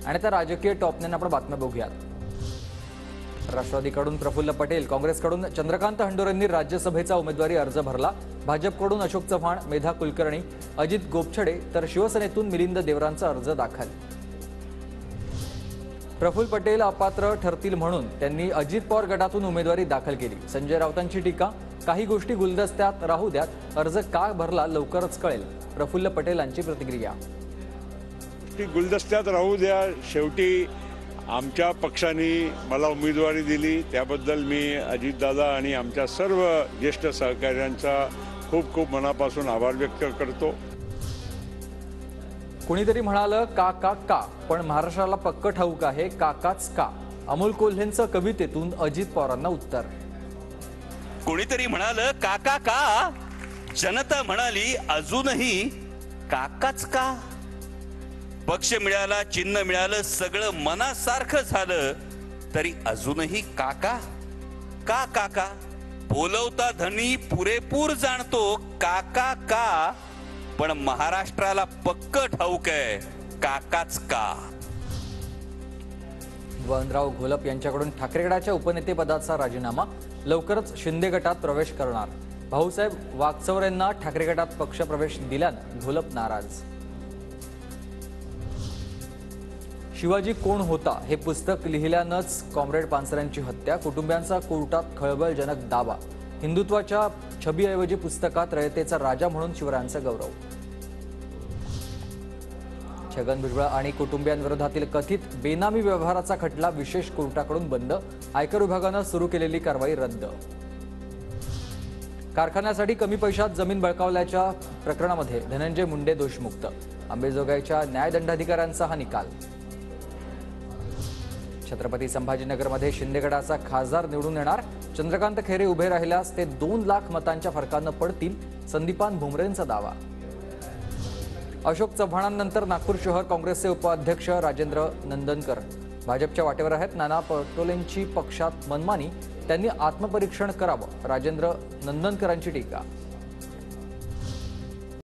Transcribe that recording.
आणि त्या राजकीय टॉपने आपण बातम्या बघूयात। राष्ट्रवादीकडून प्रफुल्ल पटेल, काँग्रेसकडून चंद्रकांत हंडोरेंनी राज्यसभेचा उमेदवारी अर्ज भरला। भाजपकडून अशोक चव्हाण, मेधा कुलकर्णी, अजित गोपछडे तर शिवसेनेतून मिलिंद देवरांचा अर्ज दाखल। प्रफुल्ल पटेल अपात्र ठरतील म्हणून त्यांनी अजित पवार गटातून उमेदवारी दाखल केली। संजय राऊतांची टीका, काही गोष्टी गुलदस्त्यात राहू द्यात, अर्ज का भरला लवकरच कळेल। प्रफुल्ल पटेलांची प्रतिक्रिया, गुलदस्त्यात राहू द्या, शेवटी आमच्या पक्षाने मला उमेदवारी दिली त्याबद्दल मी अजितदादा आणि आमच्या सर्व ज्येष्ठ सहकाऱ्यांचा खूप खूप मनापासून आभार व्यक्त करतो। कुणीतरी म्हणालं का का का, पण महाराष्ट्राला पक्क ठाऊक आहे काकाच का। अमोल कोल्हेंचं कवितेतून अजित पवारांना उत्तर। कुणीतरी म्हणालं काका का, जनता म्हणाली अजूनही काकाच का। पक्ष मिळाला, चिन्ह मिळालं, सगळं मनासारखं झालं, तरी अजूनही काका का काका। बोलवता धनी पुरेपूर जाणतो काका का, पण महाराष्ट्राला पक्क ठाऊक आहे काकाच का। वनराव घोलप यांच्याकडून ठाकरे गटाच्या उपनेतेपदाचा राजीनामा, लवकरच शिंदे गटात प्रवेश करणार। भाऊसाहेब वागचौरेंना ठाकरे गटात पक्षप्रवेश दिल्यानं घोलप नाराज। शिवाजी कोण होता हे पुस्तक लिहिल्यानंच कॉम्रेड पानसरेंची हत्या, कुटुंबियांचा कोर्टात खळबळजनक दावा। हिंदुत्वाच्या छबीऐवजी पुस्तकात रयतेचा राजा म्हणून शिवरायांचा गौरव। छगन भुजबळ आणि कुटुंबियांविरोधातील कथित बेनामी व्यवहाराचा खटला विशेष कोर्टाकडून बंद, आयकर विभागानं सुरू केलेली कारवाई रद्द। कारखान्यासाठी कमी पैशात जमीन बळकावल्याच्या प्रकरणामध्ये धनंजय मुंडे दोषमुक्त, अंबेजोगाईच्या न्यायदंडाधिकाऱ्यांचा हा निकाल। छत्रपती संभाजीनगरमध्ये शिंदे गटाचा खासदार निवडून येणार, चंद्रकांत खैरे उभे राहिल्यास ते 2 लाख मतांच्या फरकानं पडतील, संदीपान भुमरेंचा दावा। अशोक चव्हाणांनंतर नागपूर शहर काँग्रेसचे उपाध्यक्ष राजेंद्र नंदनकर भाजपच्या वाटेवर आहेत। नाना पटोलेंची पक्षात मनमानी, त्यांनी आत्मपरीक्षण करावं, राजेंद्र नंदनकरांची टीका।